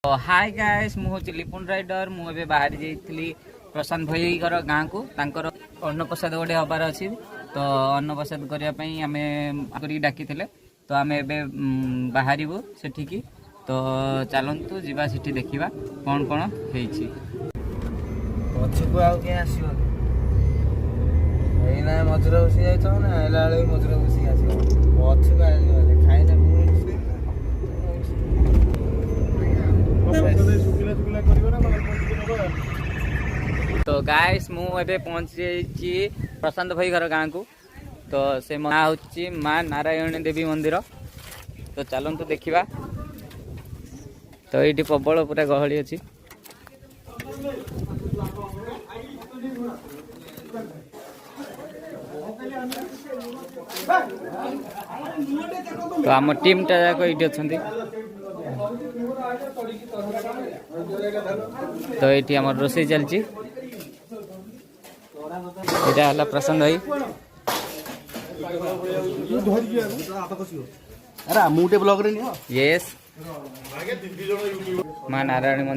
hi guys मु हूँ लिपुन rider मुझे बाहर जाइली प्रशांत भाई गाँ को तांकर अन्नप्रसाद गोटे हबार अच्छी तो अन्नप्रसाद करने आम डाकी तो आम ए बाहर सेठिकी तो चलतु जीवा सेठी देखा कौन कौन है पछकू आउ के आसीबो एना मजुरा बसी जाइछौ ना एला बेले मजुरा बसी आसीबो पछकू आइले खाइना तो गाइस मुझे पहुंची प्रशांत भाई घर गाँ को तो से माँ हूँ माँ नारायणी देवी मंदिर तो चलतु देखा तो ये प्रबल पूरा गहली अच्छी तो आम टीम टा जाक ये अच्छा तो ये आम रोसे चलती यहाँ प्रशांत भाई अरे मुटे ब्लॉग रे यस माँ नारायणी मंदिर